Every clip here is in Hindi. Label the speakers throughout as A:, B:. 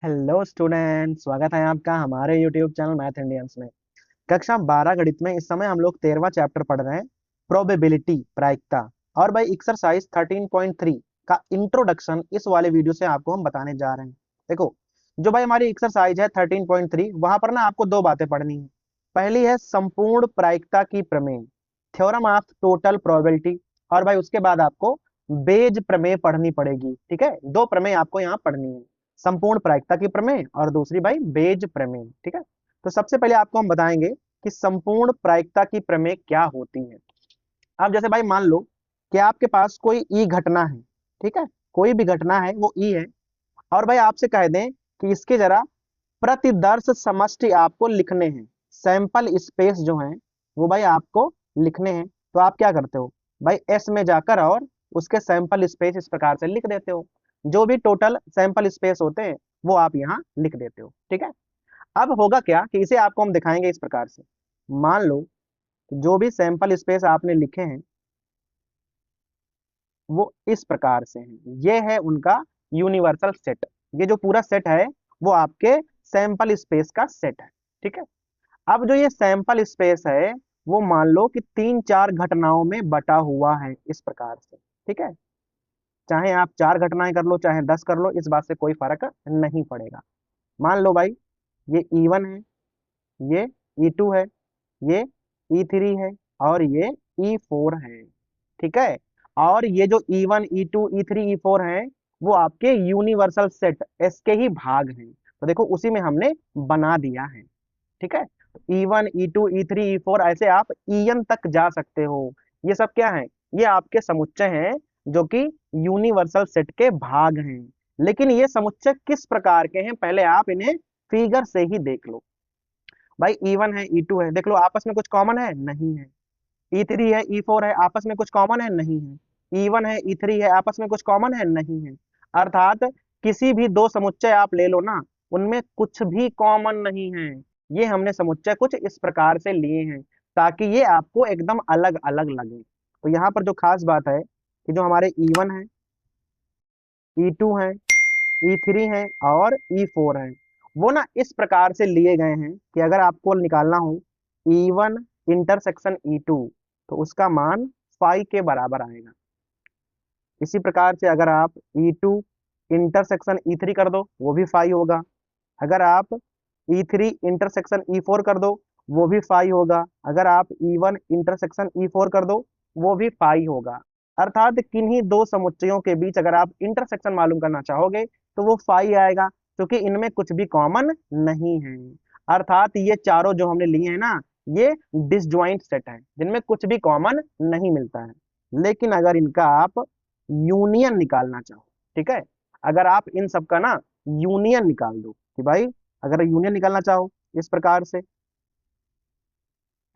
A: हेलो स्टूडेंट, स्वागत है आपका हमारे यूट्यूब चैनल मैथ इंडियंस में। कक्षा 12 गणित में इस समय हम लोग 13वां चैप्टर पढ़ रहे हैं, प्रोबेबिलिटी, प्रायिकता। और भाई एक्सरसाइज 13.3 का इंट्रोडक्शन इस वाले वीडियो से आपको हम बताने जा रहे हैं। देखो, जो भाई हमारी एक्सरसाइज है 13.3, वहां पर ना आपको दो बातें पढ़नी है। पहली है संपूर्ण प्रायिकता की प्रमेय, थ्योरम ऑफ टोटल प्रोबेबिलिटी। और भाई उसके बाद आपको बेज प्रमेय पढ़नी पड़ेगी। ठीक है, दो प्रमेय आपको यहाँ पढ़नी है, संपूर्ण प्रायिकता की प्रमेय और दूसरी भाई बेज प्रमेय। ठीक है, तो सबसे पहले आपको हम बताएंगे कि संपूर्ण प्रायिकता की प्रमेय क्या होती है। अब जैसे भाई मान लो कि आपके पास कोई ई घटना है। ठीक है, कोई भी घटना है वो ई है, और भाई आपसे कह दें कि इसके जरा प्रतिदर्श समष्टि आपको लिखने हैं, सैंपल स्पेस जो है वो भाई आपको लिखने हैं। तो आप क्या करते हो भाई, एस में जाकर और उसके सैंपल स्पेस इस प्रकार से लिख देते हो। जो भी टोटल सैंपल स्पेस होते हैं वो आप यहाँ लिख देते हो। ठीक है, अब होगा क्या कि इसे आपको हम दिखाएंगे इस प्रकार से। मान लो जो भी सैंपल स्पेस आपने लिखे हैं वो इस प्रकार से हैं, ये है उनका यूनिवर्सल सेट। ये जो पूरा सेट है वो आपके सैंपल स्पेस का सेट है। ठीक है, अब जो ये सैंपल स्पेस है वो मान लो कि तीन चार घटनाओं में बटा हुआ है इस प्रकार से। ठीक है, चाहे आप चार घटनाएं कर लो चाहे 10 कर लो, इस बात से कोई फर्क नहीं पड़ेगा। मान लो भाई ये E1 है, ये E2 है, ये E3 है और ये E4 है। ठीक है, और ये जो E1 E2 E3 E4 है वो आपके यूनिवर्सल सेट एस के ही भाग हैं। तो देखो उसी में हमने बना दिया है। ठीक है, E1 E2 E3 E4 ऐसे आप En तक जा सकते हो। ये सब क्या है, ये आपके समुच्चय हैं जो कि यूनिवर्सल सेट के भाग हैं। लेकिन ये समुच्चय किस प्रकार के हैं पहले आप इन्हें फिगर से ही देख लो। भाई E1 है E2 है, देख लो आपस में कुछ कॉमन है, नहीं है। E3 है E4 है, आपस में कुछ कॉमन है, नहीं है। E1 है E3 है, आपस में कुछ कॉमन है, नहीं है। अर्थात किसी भी दो समुच्चय आप ले लो ना, उनमें कुछ भी कॉमन नहीं है। ये हमने समुच्चय कुछ इस प्रकार से लिए हैं ताकि ये आपको एकदम अलग अलग लगे। तो यहाँ पर जो खास बात है कि जो हमारे E1 है, E2 है, E3 है और E4 है, वो ना इस प्रकार से लिए गए हैं कि अगर आपको निकालना हो E1 इंटरसेक्शन E2 तो उसका मान फाई के बराबर आएगा। इसी प्रकार से अगर आप E2 इंटरसेक्शन E3 कर दो वो भी फाई होगा। अगर आप E3 इंटरसेक्शन E4 कर दो वो भी फाई होगा। अगर आप E1 इंटरसेक्शन E4 कर दो वो भी फाई होगा। अर्थात किन्हीं दो समुच्चयों के बीच अगर आप इंटरसेक्शन मालूम करना चाहोगे तो वो फाई आएगा, क्योंकि इनमें कुछ भी कॉमन नहीं है। अर्थात ये चारों जो हमने लिए हैं ना, ये डिसजॉइंट सेट है जिनमें कुछ भी कॉमन नहीं मिलता है। लेकिन अगर इनका आप यूनियन निकालना चाहो, ठीक है, अगर आप इन सब का ना यूनियन निकाल दो कि भाई अगर यूनियन निकालना चाहो इस प्रकार से,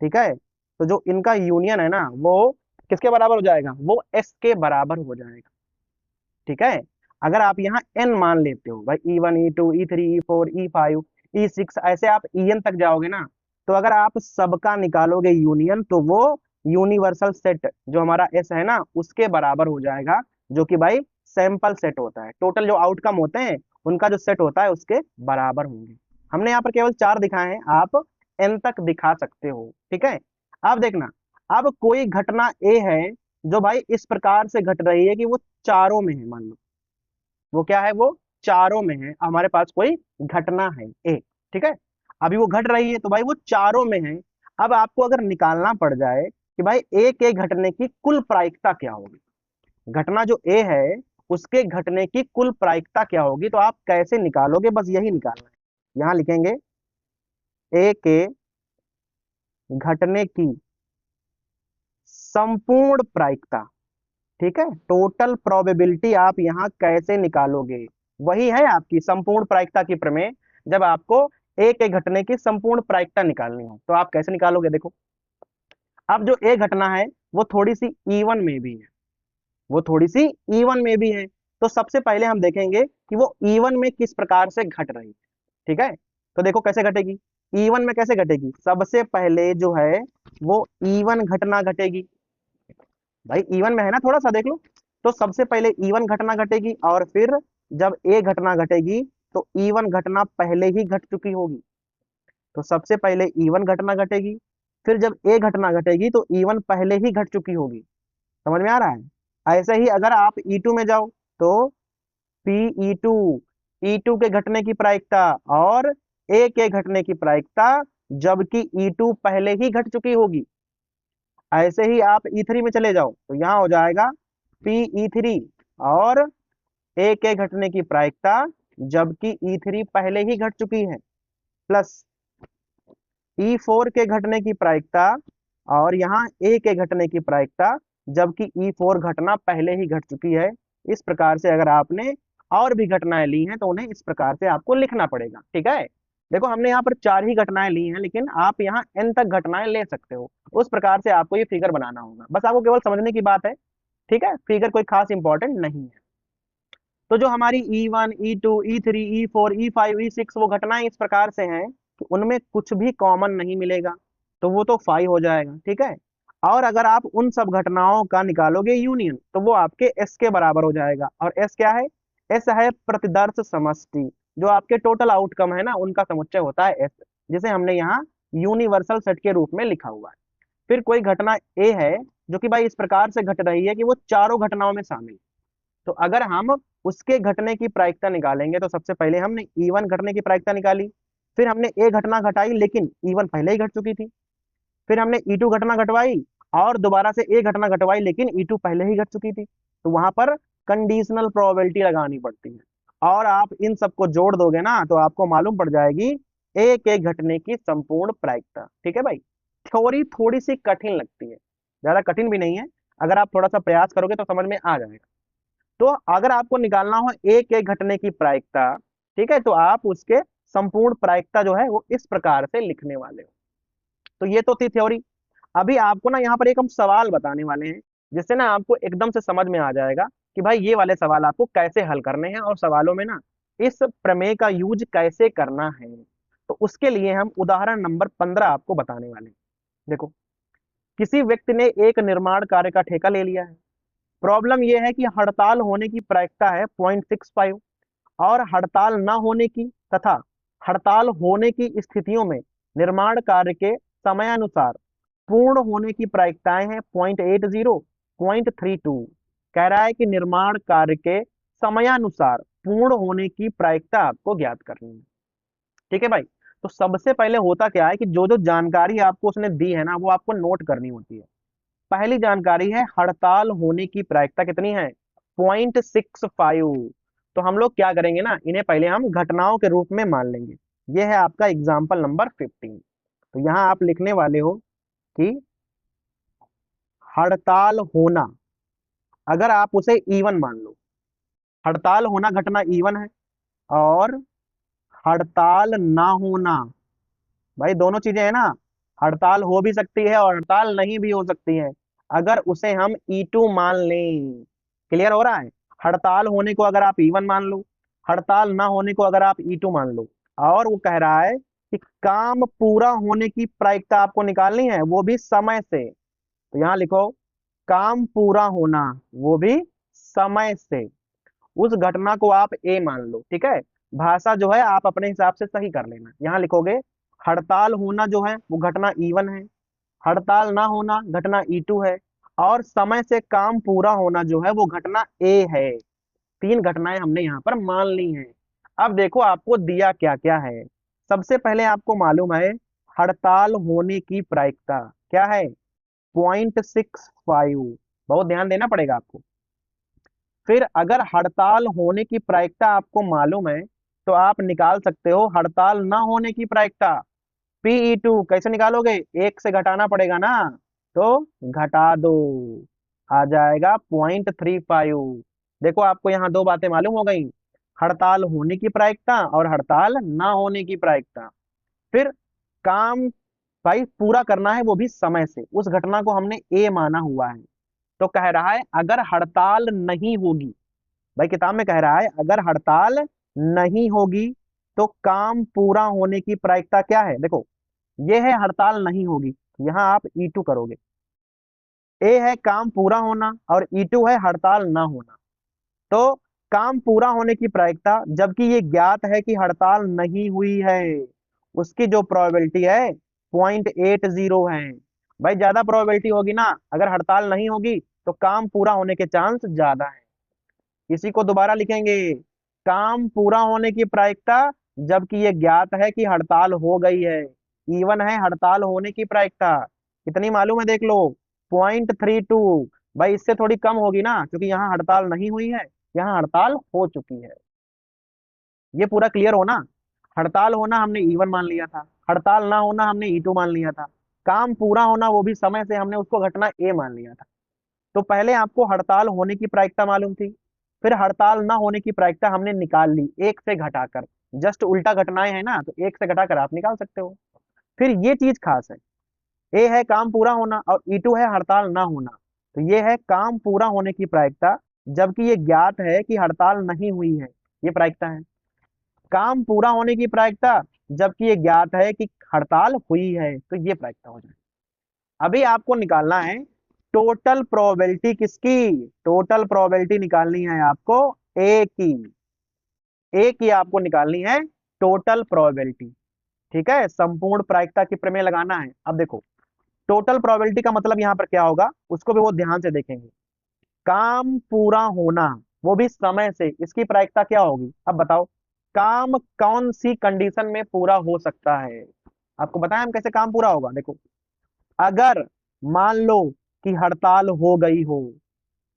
A: ठीक है, तो जो इनका यूनियन है ना वो किसके बराबर हो जाएगा, वो एस के बराबर हो जाएगा। ठीक है, अगर आप यहाँ एन मान लेते हो भाई E1 E2 E3 E4 E5 E6 ऐसे आप En तक जाओगे ना, तो अगर आप सबका निकालोगे यूनियन तो वो यूनिवर्सल सेट जो हमारा एस है ना उसके बराबर हो जाएगा, जो कि भाई सैंपल सेट होता है। टोटल जो आउटकम होते हैं उनका जो सेट होता है उसके बराबर होंगे। हमने यहाँ पर केवल चार दिखाए हैं, आप एन तक दिखा सकते हो। ठीक है, अब देखना, अब कोई घटना ए है जो भाई इस प्रकार से घट रही है कि वो चारों में है। मान लो वो क्या है, वो चारों में है, हमारे पास कोई घटना है ए। ठीक है, अभी वो घट रही है तो भाई वो चारों में है। अब आपको अगर निकालना पड़ जाए कि भाई ए के घटने की कुल प्रायिकता क्या होगी, घटना जो ए है उसके घटने की कुल प्रायिकता क्या होगी, तो आप कैसे निकालोगे, बस यही निकालना है। यहां लिखेंगे ए के घटने की संपूर्ण प्रायिकता। ठीक है, टोटल प्रोबेबिलिटी आप यहाँ कैसे निकालोगे, वही है आपकी संपूर्ण प्रायिकता की प्रमेय। जब आपको एक एक घटने की संपूर्ण प्रायिकता निकालनी हो तो आप कैसे निकालोगे, देखो अब जो ए घटना है वो थोड़ी सी E1 में भी है, वो थोड़ी सी E1 में भी है। तो सबसे पहले हम देखेंगे कि वो E1 में किस प्रकार से घट रही है। ठीक है, तो देखो कैसे घटेगी, E1 में कैसे घटेगी, सबसे पहले जो है वो E1 घटना घटेगी। भाई E1 में है ना, थोड़ा सा देख लो। तो सबसे पहले E1 घटना घटेगी और फिर जब ए घटना घटेगी तो E1 घटना पहले ही घट चुकी होगी। तो सबसे पहले E1 घटना घटेगी, फिर जब ए घटना घटेगी तो E1 पहले ही घट चुकी होगी। समझ में आ रहा है? ऐसे ही अगर आप E2 में जाओ तो PE2, E2 के घटने की प्रायिकता और ए के घटने की प्रायिकता, जबकि E2 पहले ही घट चुकी होगी। ऐसे ही आप E3 में चले जाओ तो यहाँ हो जाएगा PE3 और ए के घटने की प्रायिकता, जबकि E3 पहले ही घट चुकी है, प्लस E4 के घटने की प्रायिकता और यहाँ ए के घटने की प्रायिकता, जबकि E4 घटना पहले ही घट चुकी है। इस प्रकार से अगर आपने और भी घटनाएं ली हैं तो उन्हें इस प्रकार से आपको लिखना पड़ेगा। ठीक है, देखो हमने यहाँ पर 4 ही घटनाएं ली हैं, लेकिन आप यहाँ n तक घटनाएं ले सकते हो। उस प्रकार से आपको ये फिगर बनाना होगा, बस आपको केवल समझने की बात है। ठीक है, फिगर कोई खास इंपॉर्टेंट नहीं है। तो जो हमारी E1, E2, E3, E4, E5, E6 वो घटनाएं इस प्रकार से हैं कि उनमें कुछ भी कॉमन नहीं मिलेगा, तो वो तो 5 हो जाएगा। ठीक है, और अगर आप उन सब घटनाओं का निकालोगे यूनियन तो वो आपके S के बराबर हो जाएगा। और S क्या है? S है प्रतिदर्श समष्टि, जो आपके टोटल आउटकम है ना उनका समुच्चय होता है S, जिसे हमने यहाँ यूनिवर्सल सेट के रूप में लिखा हुआ है। फिर कोई घटना A है जो कि भाई इस प्रकार से घट रही है कि वो चारों घटनाओं में शामिल, तो अगर हम उसके घटने की प्रायिकता निकालेंगे तो सबसे पहले हमने E1 घटने की प्रायिकता निकाली, फिर हमने ए घटना घटाई लेकिन E1 पहले ही घट चुकी थी, फिर हमने E2 घटना घटवाई और दोबारा से ए घटना घटवाई लेकिन E2 पहले ही घट चुकी थी, तो वहां पर कंडीशनल प्रोबेबिलिटी लगानी पड़ती है। और आप इन सबको जोड़ दोगे ना तो आपको मालूम पड़ जाएगी ए के घटने की संपूर्ण प्रायिकता। ठीक है भाई, थ्योरी थोड़ी सी कठिन लगती है, ज्यादा कठिन भी नहीं है, अगर आप थोड़ा सा प्रयास करोगे तो समझ में आ जाएगा। तो अगर आपको निकालना हो ए के घटने की प्रायिकता, ठीक है, तो आप उसके संपूर्ण प्रायिकता जो है वो इस प्रकार से लिखने वाले हो। तो ये तो थी थ्योरी। अभी आपको ना यहाँ पर एक हम सवाल बताने वाले हैं, जिससे ना आपको एकदम से समझ में आ जाएगा कि भाई ये वाले सवाल आपको कैसे हल करने हैं और सवालों में ना इस प्रमेय का यूज कैसे करना है। तो उसके लिए हम उदाहरण नंबर 15 आपको बताने वाले हैं। देखो, किसी व्यक्ति ने एक निर्माण कार्य का ठेका ले लिया है। प्रॉब्लम यह है कि हड़ताल होने की प्रायिकता है 0.65 और हड़ताल न होने की तथा हड़ताल होने की स्थितियों में निर्माण कार्य के समयानुसार पूर्ण होने की प्रायिकताएं हैं 0.80, 0.32। कह रहा है कि निर्माण कार्य के समयानुसार पूर्ण होने की प्रायिकता आपको ज्ञात करनी है। ठीक है भाई, तो सबसे पहले होता क्या है कि जो जो जानकारी आपको उसने दी है ना वो आपको नोट करनी होती है। पहली जानकारी है हड़ताल होने की प्रायिकता कितनी है? 0.65। तो हम लोग क्या करेंगे ना, इन्हें पहले हम घटनाओं के रूप में मान लेंगे। यह है आपका एग्जाम्पल नंबर 15। तो यहां आप लिखने वाले हो कि हड़ताल होना, अगर आप उसे E1 मान लो, हड़ताल होना घटना E1 है, और हड़ताल ना होना, भाई दोनों चीजें है ना, हड़ताल हो भी सकती है और हड़ताल नहीं भी हो सकती है, अगर उसे हम E2 मान लें। क्लियर हो रहा है? हड़ताल होने को अगर आप E1 मान लो, हड़ताल ना होने को अगर आप E2 मान लो, और वो कह रहा है कि काम पूरा होने की प्रायिकता आपको निकालनी है वो भी समय से, तो यहां लिखो काम पूरा होना वो भी समय से। उस घटना को आप ए मान लो। ठीक है, भाषा जो है आप अपने हिसाब से सही कर लेना। यहां लिखोगे हड़ताल होना जो है वो घटना E1 है, हड़ताल ना होना घटना E2 है, और समय से काम पूरा होना जो है वो घटना ए है। 3 घटनाएं हमने यहाँ पर मान ली हैं। अब देखो आपको दिया क्या क्या है। सबसे पहले आपको मालूम है हड़ताल होने की प्रायिकता क्या है? 0.65। बहुत ध्यान देना पड़ेगा आपको। फिर अगर हड़ताल होने की प्रायिकता आपको मालूम है तो आप निकाल सकते हो हड़ताल ना होने की प्रायिकता। PE2 कैसे निकालोगे? 1 से घटाना पड़ेगा ना, तो घटा दो, आ जाएगा 0.35। देखो आपको यहाँ दो बातें मालूम हो गई, हड़ताल होने की प्रायिकता और हड़ताल ना होने की प्रायिकता। फिर काम भाई पूरा करना है वो भी समय से, उस घटना को हमने ए माना हुआ है। तो कह रहा है अगर हड़ताल नहीं होगी, भाई किताब में कह रहा है अगर हड़ताल नहीं होगी तो काम पूरा होने की प्रायिकता क्या है? देखो ये है हड़ताल नहीं होगी, यहां आप E2 करोगे। ए है काम पूरा होना और E2 है हड़ताल ना होना। तो काम पूरा होने की प्रायिकता जबकि ये ज्ञात है कि हड़ताल नहीं हुई है, उसकी जो प्रोबेबिलिटी है 0.80 है। भाई ज्यादा प्रोबेबिलिटी होगी ना, अगर हड़ताल नहीं होगी तो काम पूरा होने के चांस ज्यादा है। इसी को दोबारा लिखेंगे, काम पूरा होने की प्रायिकता जबकि ये ज्ञात है कि हड़ताल हो गई है। इवन है हड़ताल होने की प्रायिकता कितनी मालूम है, देख लो 0.32। भाई इससे थोड़ी कम होगी ना, क्योंकि यहाँ हड़ताल नहीं हुई है, यहाँ हड़ताल हो चुकी है। ये पूरा क्लियर हो ना। हड़ताल होना हमने E1 मान लिया था, हड़ताल ना होना हमने E2 मान लिया था, काम पूरा होना वो भी समय से हमने उसको घटना A मान लिया था। तो पहले आपको हड़ताल होने की प्रायिकता मालूम थी, फिर हड़ताल ना होने की प्रायिकता हमने निकाल ली एक से घटाकर। जस्ट उल्टा घटनाएं है ना, तो एक से घटाकर आप निकाल सकते हो। फिर ये चीज खास है, ए है काम पूरा होना और E2 है हड़ताल ना होना। तो ये है काम पूरा होने की प्रायिकता जबकि ये ज्ञात है कि हड़ताल नहीं हुई है, ये प्रायिकता है। काम पूरा होने की प्रायिकता जबकि ये ज्ञात है कि हड़ताल हुई है, तो ये प्रायिकता हो जाए। अभी आपको निकालना है टोटल प्रोबेबिलिटी किसकी, टोटल प्रोबेबिलिटी निकालनी है आपको ए की, ए की आपको निकालनी है टोटल प्रोबेबिलिटी। ठीक है, संपूर्ण प्रायिकता की प्रमेय लगाना है। अब देखो टोटल प्रोबेबिलिटी का मतलब यहाँ पर क्या होगा, उसको भी वो ध्यान से देखेंगे। काम पूरा होना वो भी समय से, इसकी प्रायिकता क्या होगी, अब बताओ काम कौन सी कंडीशन में पूरा हो सकता है। आपको बताएं हम कैसे काम पूरा होगा। देखो अगर मान लो कि हड़ताल हो गई हो,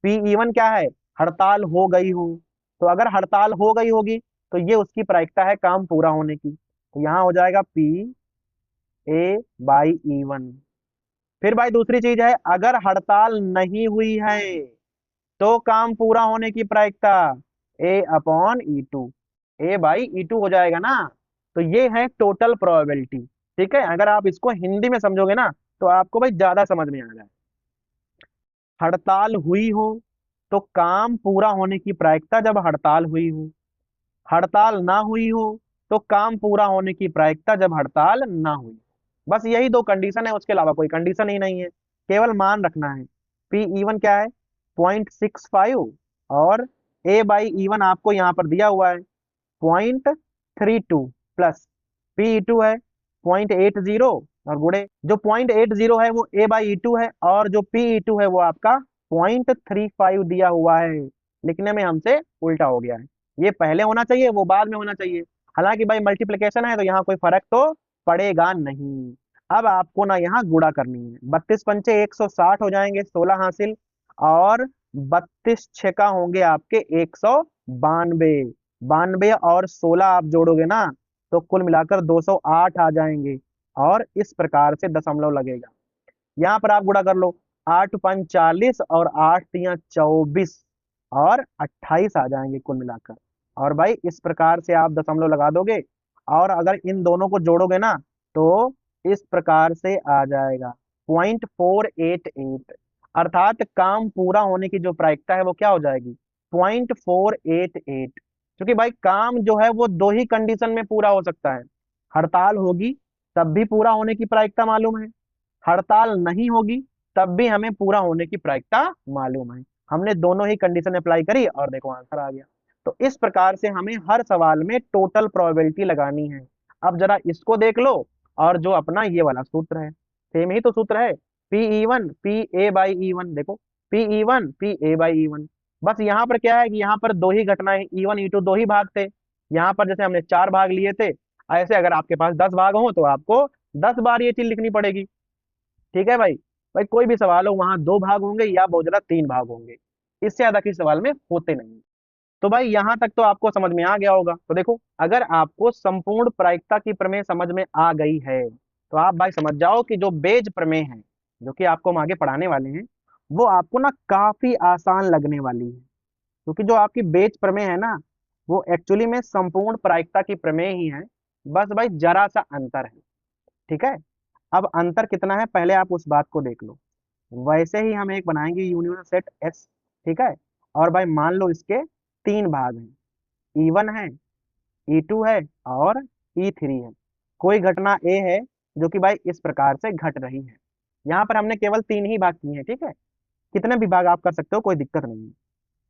A: P E1 क्या है, हड़ताल हो गई हो। तो अगर हड़ताल हो गई होगी तो ये उसकी प्रायिकता है काम पूरा होने की, तो यहां हो जाएगा P(A)/E1। फिर भाई दूसरी चीज है, अगर हड़ताल नहीं हुई है तो काम पूरा होने की प्रायिकता A/E2, A/E2 हो जाएगा ना। तो ये है टोटल प्रोबेबिलिटी। ठीक है, अगर आप इसको हिंदी में समझोगे ना तो आपको भाई ज्यादा समझ में आ जाए। हड़ताल हुई हो तो काम पूरा होने की प्रायिकता जब हड़ताल हुई हो, हड़ताल ना हुई हो तो काम पूरा होने की प्रायिकता जब हड़ताल ना हुई। बस यही दो कंडीशन है, उसके अलावा कोई कंडीशन ही नहीं है, केवल मान रखना है। P(E1) क्या है 0.65 और A/E1 आपको यहाँ पर दिया हुआ है 0.32 प्लस P(E2) है 0.80 और गुणे जो 0.80 है वो A/E2 है और जो P(E2) है वो आपका 0.35 दिया हुआ है। लिखने में हमसे उल्टा हो गया है, ये पहले होना चाहिए वो बाद में होना चाहिए। हालांकि भाई मल्टीप्लिकेशन है तो यहाँ कोई फर्क तो पड़ेगा नहीं। अब आपको ना यहाँ गुणा करनी है, 32×5 160 हो जाएंगे, 16 हासिल, और 32×6 होंगे आपके 192, 92 और 16 आप जोड़ोगे ना तो कुल मिलाकर 208 आ जाएंगे। और इस प्रकार से दशमलव लगेगा, यहाँ पर आप गुणा कर लो, 8×5 40 और 8×3 24 और 28 आ जाएंगे कुल मिलाकर। और भाई इस प्रकार से आप दशमलव लगा दोगे और अगर इन दोनों को जोड़ोगे ना तो इस प्रकार से आ जाएगा 0.488। अर्थात काम पूरा होने की जो प्रायिकता है वो क्या हो जाएगी 0.488। क्योंकि भाई काम जो है वो दो ही कंडीशन में पूरा हो सकता है, हड़ताल होगी तब भी पूरा होने की प्रायिकता मालूम है, हड़ताल नहीं होगी तब भी हमें पूरा होने की प्रायिकता मालूम है। हमने दोनों ही कंडीशन अप्लाई करी और देखो आंसर आ गया। तो इस प्रकार से हमें हर सवाल में टोटल प्रोबेबिलिटी लगानी है। अब जरा इसको देख लो, और जो अपना ये वाला सूत्र है, सेम ही तो सूत्र है, P(E1) P(A)/E1। देखो P(E1) P(A)/E1। बस यहाँ पर क्या है कि यहाँ पर दो ही घटनाएं E1 E2 दो ही भाग थे, यहाँ पर जैसे हमने 4 भाग लिए थे, ऐसे अगर आपके पास 10 भाग हो तो आपको 10 बार ये चीज लिखनी पड़ेगी। ठीक है भाई, भाई कोई भी सवाल हो वहां 2 भाग होंगे या बहुत ज्यादा 3 भाग होंगे, इससे ज्यादा किसी सवाल में होते नहीं। तो भाई यहाँ तक तो आपको समझ में आ गया होगा। तो देखो अगर आपको संपूर्ण प्रायिकता की प्रमेय समझ में आ गई है तो आप भाई समझ जाओ कि जो बेज प्रमेय है जो कि आपको हम आगे पढ़ाने वाले हैं वो आपको ना काफी आसान लगने वाली है। क्योंकि जो आपकी बेज प्रमेय है ना वो एक्चुअली में संपूर्ण प्रायिकता की प्रमेय ही है, बस भाई जरा सा अंतर है। ठीक है, अब अंतर कितना है पहले आप उस बात को देख लो। वैसे ही हम एक बनाएंगे यूनिवर्सल सेट एस। ठीक है, और भाई मान लो इसके 3 भाग हैं, E1 है, E2 है और E3 है। कोई घटना ए है जो कि भाई इस प्रकार से घट रही है। यहाँ पर हमने केवल 3 ही भाग किए हैं। ठीक है, कितने भी भाग आप कर सकते हो, कोई दिक्कत नहीं है।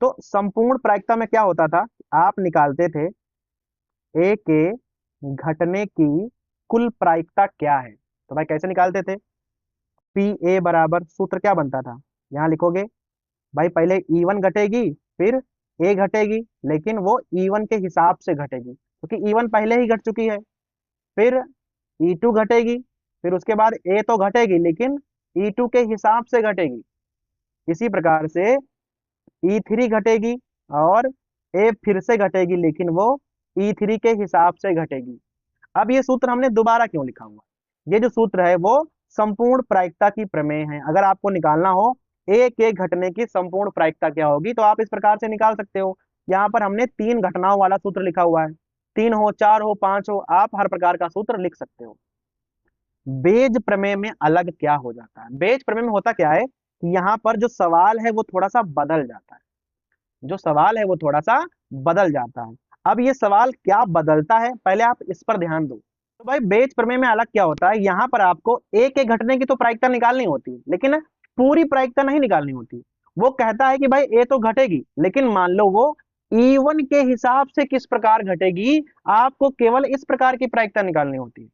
A: तो संपूर्ण प्रायिकता में क्या होता था, आप निकालते थे ए के घटने की कुल प्रायिकता क्या है। तो भाई कैसे निकालते थे, पी ए बराबर सूत्र क्या बनता था, यहाँ लिखोगे भाई पहले E1 घटेगी, फिर ए घटेगी, लेकिन वो E1 के हिसाब से घटेगी क्योंकि E1 पहले ही घट चुकी है। फिर E2 घटेगी, फिर उसके बाद ए तो घटेगी लेकिन E2 के हिसाब से घटेगी। इसी प्रकार से E3 घटेगी और ए फिर से घटेगी लेकिन वो E3 के हिसाब से घटेगी। अब ये सूत्र हमने दोबारा क्यों लिखा हुआ, ये जो सूत्र है वो संपूर्ण प्रायिकता की प्रमेय है। अगर आपको निकालना हो ए के घटने की संपूर्ण प्रायिकता क्या होगी तो आप इस प्रकार से निकाल सकते हो। यहाँ पर हमने 3 घटनाओं वाला सूत्र लिखा हुआ है, 3 हो, 4 हो, 5 हो, आप हर प्रकार का सूत्र लिख सकते हो। बेज प्रमेय में अलग क्या हो जाता है, बेज प्रमेय में होता क्या है कि यहाँ पर जो सवाल है वो थोड़ा सा बदल जाता है, जो सवाल है वो थोड़ा सा बदल जाता है। अब ये सवाल क्या बदलता है पहले आप इस पर ध्यान दो। तो भाई बेज प्रमेय में अलग क्या होता है, यहाँ पर आपको ए के घटने की तो प्रायिकता निकालनी होती है लेकिन पूरी प्रायिकता नहीं निकालनी होती। वो कहता है कि भाई ए तो घटेगी लेकिन मान लो वो E1 के हिसाब से किस प्रकार घटेगी, आपको केवल इस प्रकार की प्रायिकता निकालनी होती है।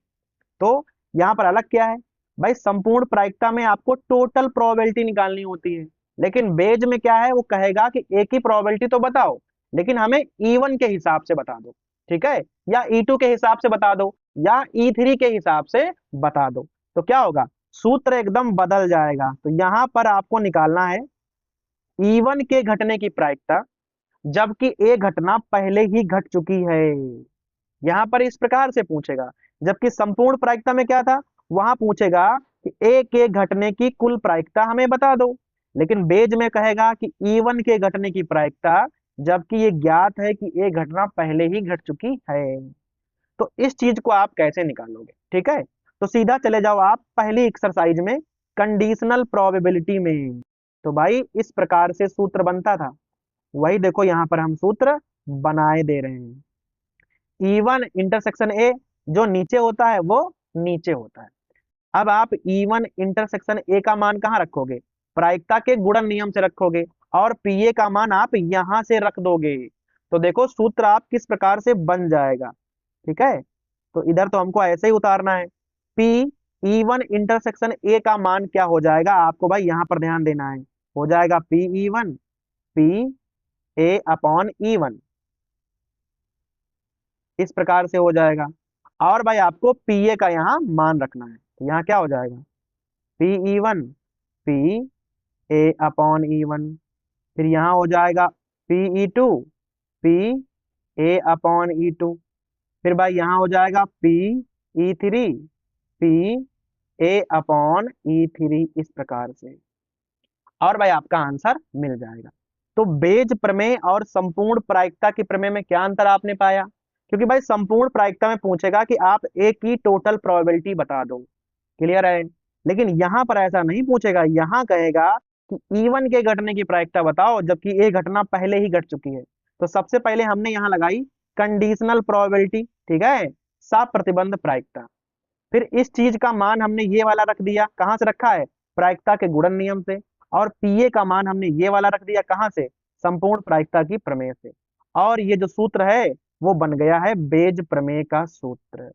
A: तो यहाँ पर अलग क्या है भाई, संपूर्ण प्रायिकता में आपको टोटल प्रोबेबिलिटी निकालनी होती है, लेकिन बेज में क्या है वो कहेगा कि एक ही प्रोबेबिलिटी तो बताओ लेकिन हमें E1 के हिसाब से बता दो, ठीक है, या E2 के हिसाब से बता दो या E3 के हिसाब से बता दो। तो क्या होगा, सूत्र एकदम बदल जाएगा। तो यहाँ पर आपको निकालना है E1 के घटने की प्रायिकता जबकि ए घटना पहले ही घट चुकी है। यहाँ पर इस प्रकार से पूछेगा, जबकि संपूर्ण प्रायिकता में क्या था, वहां पूछेगा कि ए के घटने की कुल प्रायिकता हमें बता दो, लेकिन बेज में कहेगा कि E1 के घटने की प्रायिकता जबकि ये ज्ञात है कि ए घटना पहले ही घट चुकी है। तो इस चीज को आप कैसे निकालोगे, ठीक है। तो सीधा चले जाओ आप पहली एक्सरसाइज में, कंडीशनल प्रोबेबिलिटी में। तो भाई इस प्रकार से सूत्र बनता था, वही देखो यहाँ पर हम सूत्र बनाए दे रहे हैं। E1 इंटरसेक्शन ए जो नीचे होता है वो नीचे होता है। अब आप E1 इंटरसेक्शन ए का मान कहाँ रखोगे, प्रायिकता के गुणन नियम से रखोगे और PA का मान आप यहां से रख दोगे। तो देखो सूत्र आप किस प्रकार से बन जाएगा, ठीक है। तो इधर तो हमको ऐसे ही उतारना है, P E1 इंटरसेक्शन ए का मान क्या हो जाएगा, आपको भाई यहाँ पर ध्यान देना है, हो जाएगा PE1 PA अपॉन E1, इस प्रकार से हो जाएगा। और भाई आपको PA का यहाँ मान रखना है, तो यहाँ क्या हो जाएगा PE1 PA अपॉन E1, फिर यहाँ हो जाएगा PE2 PA अपॉन E2, फिर भाई यहाँ हो जाएगा PE3 PA अपॉन E3, इस प्रकार से, और भाई आपका आंसर मिल जाएगा। तो बेज प्रमेय और संपूर्ण प्रायिकता की प्रमेय में क्या अंतर आपने पाया, क्योंकि भाई संपूर्ण प्रायिकता में पूछेगा कि आप ए की टोटल प्रोबेबिलिटी बता दो, क्लियर है, लेकिन यहाँ पर ऐसा नहीं पूछेगा, यहाँ कहेगा कि E1 के घटने की प्रायिकता बताओ जबकि ए घटना पहले ही घट चुकी है। तो सबसे पहले हमने यहाँ लगाई कंडीशनल प्रोबेबिलिटी, ठीक है, साफ प्रतिबंध प्रायिकता। फिर इस चीज का मान हमने ये वाला रख दिया, कहाँ से रखा है, प्रायिकता के गुणन नियम से, और PA का मान हमने ये वाला रख दिया कहाँ से, संपूर्ण प्रायिकता की प्रमेय से, और ये जो सूत्र है वो बन गया है बेज प्रमेय का सूत्र।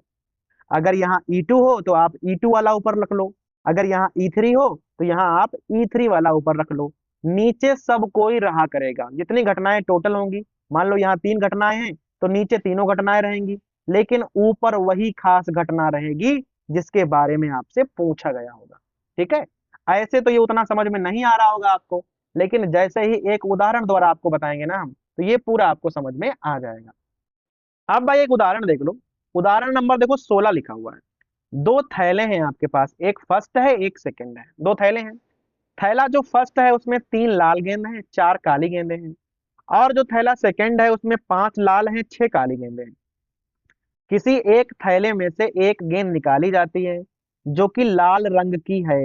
A: अगर यहाँ E2 हो तो आप E2 वाला ऊपर रख लो, अगर यहाँ E3 हो तो यहाँ आप E3 वाला ऊपर रख लो, नीचे सब कोई रहा करेगा, जितनी घटनाएं टोटल होंगी, मान लो यहाँ 3 घटनाएं हैं तो नीचे तीनों घटनाएं रहेंगी, लेकिन ऊपर वही खास घटना रहेगी जिसके बारे में आपसे पूछा गया होगा, ठीक है। ऐसे तो ये उतना समझ में नहीं आ रहा होगा आपको, लेकिन जैसे ही एक उदाहरण द्वारा आपको बताएंगे ना हम, तो ये पूरा आपको समझ में आ जाएगा। अब भाई एक उदाहरण देख लो, उदाहरण नंबर देखो 16 लिखा हुआ है। दो थैले हैं आपके पास, एक फर्स्ट है एक सेकंड है, दो थैले हैं। थैला जो फर्स्ट है उसमें 3 लाल गेंद हैं, 4 काली गेंदें हैं, और जो थैला सेकंड है उसमें 5 लाल हैं, 6 काली गेंदें हैं। किसी एक थैले में से एक गेंद निकाली जाती है जो कि लाल रंग की है,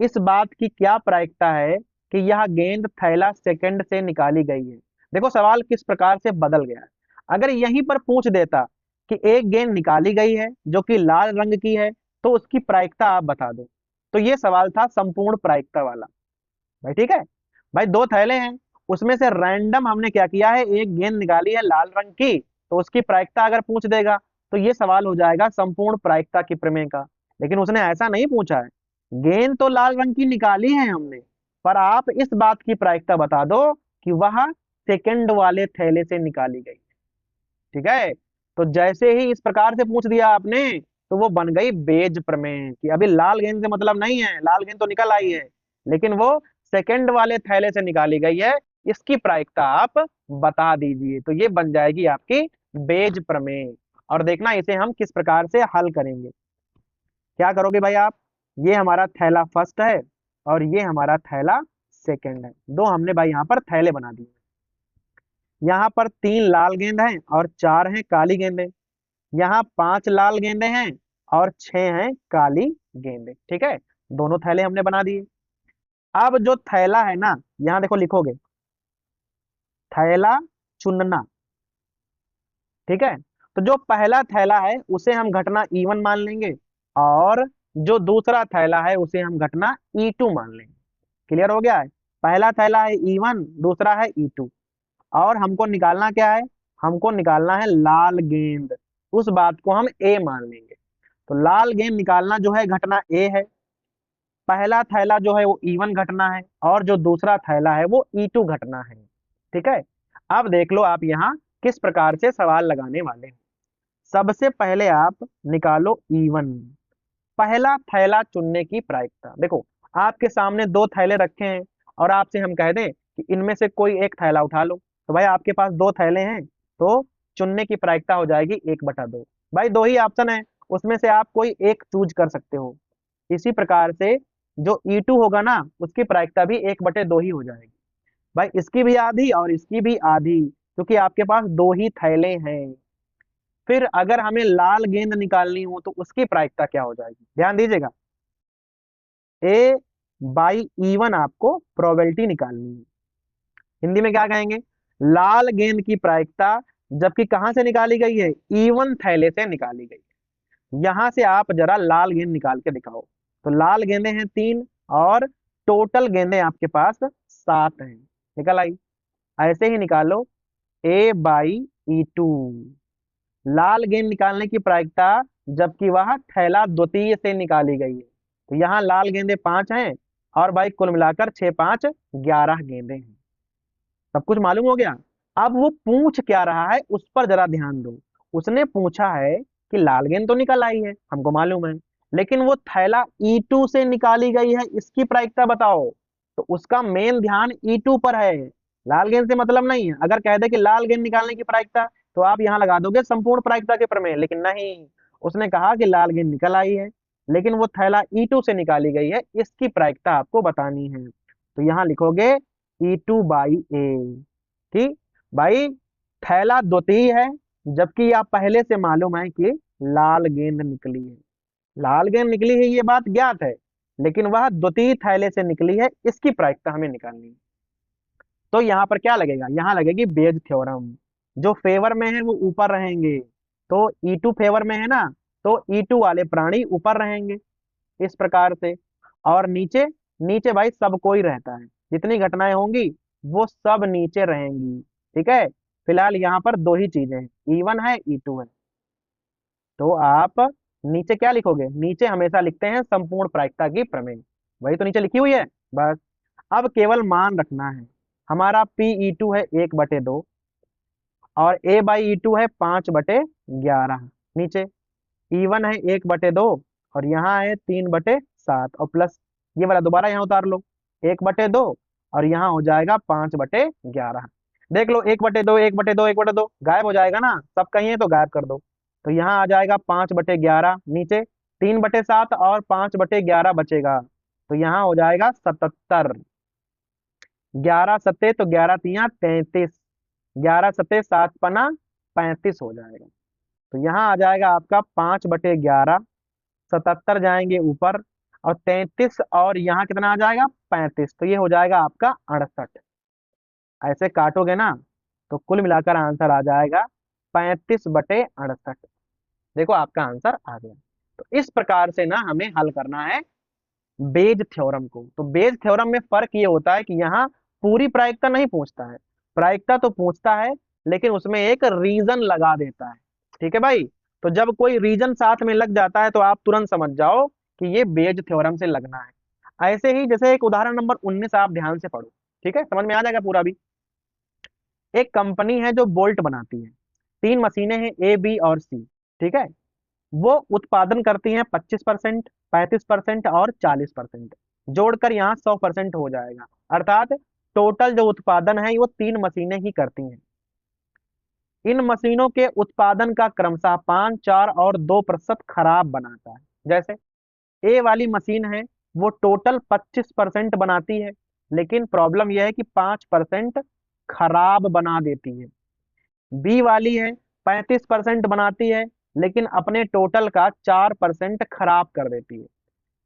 A: इस बात की क्या प्रायिकता है कि यह गेंद थैला सेकंड से निकाली गई है। देखो सवाल किस प्रकार से बदल गया है, अगर यहीं पर पूछ देता कि एक गेंद निकाली गई है जो कि लाल रंग की है तो उसकी प्रायिकता आप बता दो, तो ये सवाल था संपूर्ण प्रायिकता वाला, भाई ठीक है। भाई दो थैले हैं, उसमें से रैंडम हमने क्या किया है, एक गेंद निकाली है लाल रंग की, तो उसकी प्रायिकता अगर पूछ देगा तो ये सवाल हो जाएगा संपूर्ण प्रायिकता की प्रमेय का। लेकिन उसने ऐसा नहीं पूछा है, गेंद तो लाल रंग की निकाली है हमने, पर आप इस बात की प्रायिकता बता दो कि वह सेकंड वाले थैले से निकाली गई। ठीक है, तो जैसे ही इस प्रकार से पूछ दिया आपने, तो वो बन गई बेज प्रमेय कि अभी लाल गेंद से मतलब नहीं है, लाल गेंद तो निकल आई है, लेकिन वो सेकंड वाले थैले से निकाली गई है, इसकी प्रायिकता आप बता दीजिए। तो ये बन जाएगी आपकी बेज प्रमेय। और देखना इसे हम किस प्रकार से हल करेंगे। क्या करोगे भाई आप, ये हमारा थैला फर्स्ट है और ये हमारा थैला सेकंड है, दो हमने भाई यहाँ पर थैले बना दिए। यहाँ पर 3 लाल गेंद हैं और 4 हैं काली गेंदें। यहाँ 5 लाल गेंदें हैं और 6 हैं काली गेंदें। ठीक है, दोनों थैले हमने बना दिए। अब जो थैला है ना, यहाँ देखो लिखोगे थैला चुनना। ठीक है, तो जो पहला थैला है उसे हम घटना E1 मान लेंगे, और जो दूसरा थैला है उसे हम घटना E2 मान लेंगे। क्लियर हो गया है, पहला थैला है E1, दूसरा है E2। और हमको निकालना क्या है, हमको निकालना है लाल गेंद, उस बात को हम ए मान लेंगे। तो लाल गेंद निकालना जो है घटना ए है, पहला थैला जो है वो E1 घटना है, और जो दूसरा थैला है वो E2 घटना है। ठीक है, अब देख लो आप यहाँ किस प्रकार से सवाल लगाने वाले हैं। सबसे पहले आप निकालो E1, पहला थैला चुनने की प्रायिकता। देखो आपके सामने दो थैले रखे हैं और आपसे हम कह दें कि इनमें से कोई एक थैला उठा लो, तो भाई आपके पास दो थैले हैं, तो चुनने की प्रायिकता हो जाएगी 1/2। भाई दो ही ऑप्शन है, उसमें से आप कोई एक चूज कर सकते हो। इसी प्रकार से जो E2 होगा ना, उसकी प्रायिकता भी 1/2 ही हो जाएगी। भाई इसकी भी आधी और इसकी भी आधी, क्योंकि आपके पास दो ही थैले हैं। फिर अगर हमें लाल गेंद निकालनी हो तो उसकी प्रायिकता क्या हो जाएगी, ध्यान दीजिएगा। A/E1 आपको प्रोबेबिलिटी निकालनी है। हिंदी में क्या कहेंगे, लाल गेंद की प्रायिकता जबकि कहां से निकाली गई है, E1 थैले से निकाली गई है। यहां से आप जरा लाल गेंद निकाल के दिखाओ। तो लाल गेंदें हैं 3 और टोटल गेंदें आपके पास 7 हैं, निकल आई। ऐसे ही निकालो A/E2, लाल गेंद निकालने की प्रायिकता जबकि वह थैला द्वितीय से निकाली गई है। तो यहाँ लाल गेंदें 5 हैं और भाई कुल मिलाकर 6 5 11 गेंदें हैं। सब कुछ मालूम हो गया। अब वो पूछ क्या रहा है उस पर जरा ध्यान दो। उसने पूछा है कि लाल गेंद तो निकल आई है, हमको मालूम है, लेकिन वो थैला E2 से निकाली गई है, इसकी प्रायिकता बताओ। तो उसका मेन ध्यान E2 पर है, लाल गेंद से मतलब नहीं है। अगर कह दे कि लाल गेंद निकालने की प्रायिकता, तो आप यहाँ लगा दोगे संपूर्ण प्रायिकता के प्रमेय, लेकिन नहीं, उसने कहा कि लाल गेंद निकल आई है, लेकिन वो थैला E2 से निकाली गई है, इसकी प्रायिकता आपको बतानी है। तो यहाँ लिखोगे E2/A। ठीक भाई, थैला द्वितीय है, जबकि आप पहले से मालूम है कि लाल गेंद निकली है। लाल गेंद निकली है ये बात ज्ञात है, लेकिन वह द्वितीय थैले से निकली है, इसकी प्रायिकता हमें निकालनी है। तो यहाँ पर क्या लगेगा, यहाँ लगेगी बेज थ्योरम। जो फेवर में है वो ऊपर रहेंगे, तो E2 फेवर में है ना, तो E2 वाले प्राणी ऊपर रहेंगे इस प्रकार से। और नीचे, नीचे भाई सब कोई रहता है, जितनी घटनाएं होंगी वो सब नीचे रहेंगी। ठीक है, फिलहाल यहाँ पर दो ही चीजें हैं, E1 है E2 है। तो आप नीचे क्या लिखोगे, नीचे हमेशा लिखते हैं संपूर्ण प्रायिकता की प्रमेय, वही तो नीचे लिखी हुई है बस। अब केवल मान रखना है, हमारा PE2 है 1/2 और A/E2 है 5/11। नीचे E1 है 1/2 और यहाँ है 3/7, और प्लस ये वाला दोबारा यहाँ उतार लो 1/2, और यहाँ हो जाएगा 5/11। देख लो 1/2 1/2 1/2 गायब हो जाएगा ना, सब कहीं है तो गायब कर दो। तो यहाँ आ जाएगा 5/11, नीचे 3/7 और 5/11 बचेगा, तो यहाँ हो जाएगा 77। 11 सत्ते तो 11 तिया 33, 11 सत्ते 7 पना 35 हो जाएगा। तो यहाँ आ जाएगा आपका 5/11, 77 जाएंगे ऊपर और 33, और यहाँ कितना आ जाएगा 35, तो ये हो जाएगा आपका 68। ऐसे काटोगे ना तो कुल मिलाकर आंसर आ जाएगा 35/68। देखो आपका आंसर आ गया। तो इस प्रकार से ना हमें हल करना है बेज थ्योरम को। तो बेज थ्योरम में फर्क ये होता है कि यहाँ पूरी प्रायिकता नहीं पूछता है, प्रायिकता तो पूछता है लेकिन उसमें एक रीजन लगा देता है। ठीक है भाई, तो जब कोई रीजन साथ में लग जाता है तो आप तुरंत समझ जाओ कि ये बेज थ्योरम से लगना है। ऐसे ही जैसे एक उदाहरण नंबर 19 आप ध्यान से पढ़ो, ठीक है, समझ में आ जाएगा पूरा भी। एक कंपनी है जो बोल्ट बनाती है, तीन मशीनें हैं ए बी और सी, ठीक है। वो उत्पादन करती हैं 25%, 35% और 40%, जोड़कर यहाँ 100% हो जाएगा। अर्थात टोटल जो उत्पादन है वो तीन मशीनें ही करती हैं। इन मशीनों के उत्पादन का क्रमशः 5, 4 और 2% खराब बनाता है। जैसे ए वाली मशीन है, वो टोटल 25% बनाती है, लेकिन प्रॉब्लम यह है कि 5% खराब बना देती है। बी वाली है, 35% बनाती है, लेकिन अपने टोटल का 4% खराब कर देती है।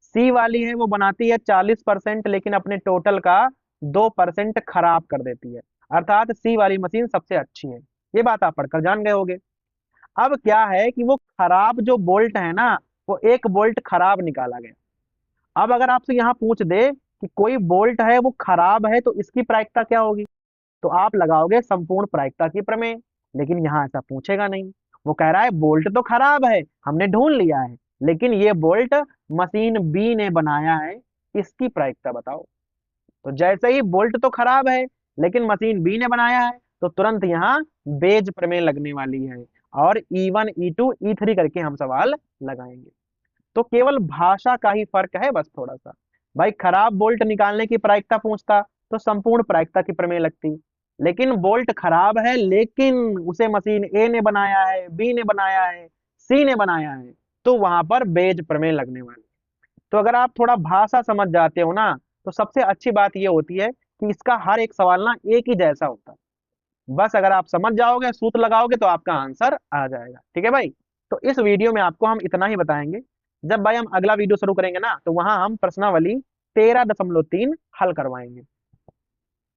A: सी वाली है, वो बनाती है 40%, लेकिन अपने टोटल का 2% खराब कर देती है। अर्थात सी वाली मशीन सबसे अच्छी है। ये बात आप पढ़कर जान गए होगे। अब क्या है कि वो खराब जो बोल्ट है ना, वो एक बोल्ट खराब निकाला गया। अब अगर आपसे यहाँ पूछ दे कि कोई बोल्ट है वो खराब है तो इसकी प्रायिकता क्या होगी, तो आप लगाओगे संपूर्ण प्रायिकता की प्रमेय। लेकिन यहाँ ऐसा पूछेगा नहीं, वो कह रहा है बोल्ट तो खराब है, हमने ढूंढ लिया है, लेकिन ये बोल्ट मशीन बी ने बनाया है, इसकी प्रायिकता बताओ। तो जैसे ही बोल्ट तो खराब है लेकिन मशीन बी ने बनाया है, तो तुरंत यहाँ बेज प्रमेय लगने वाली है और E1 E2 E3 करके हम सवाल लगाएंगे। तो केवल भाषा का ही फर्क है बस थोड़ा सा। भाई खराब बोल्ट निकालने की प्रायिकता पूछता तो संपूर्ण प्रायिकता की प्रमेय लगती, लेकिन बोल्ट खराब है लेकिन उसे मशीन ए ने बनाया है, बी ने बनाया है, सी ने बनाया है, तो वहां पर बेज प्रमेय लगने वाली। तो अगर आप थोड़ा भाषा समझ जाते हो ना, तो सबसे अच्छी बात यह होती है कि इसका हर एक सवाल ना एक ही जैसा होता है। बस अगर आप समझ जाओगे, सूत्र लगाओगे तो आपका आंसर आ जाएगा। ठीक है भाई, तो इस वीडियो में आपको हम इतना ही बताएंगे। जब भाई हम अगला वीडियो शुरू करेंगे ना, तो वहां हम प्रश्नावली 13.3 हल करवाएंगे।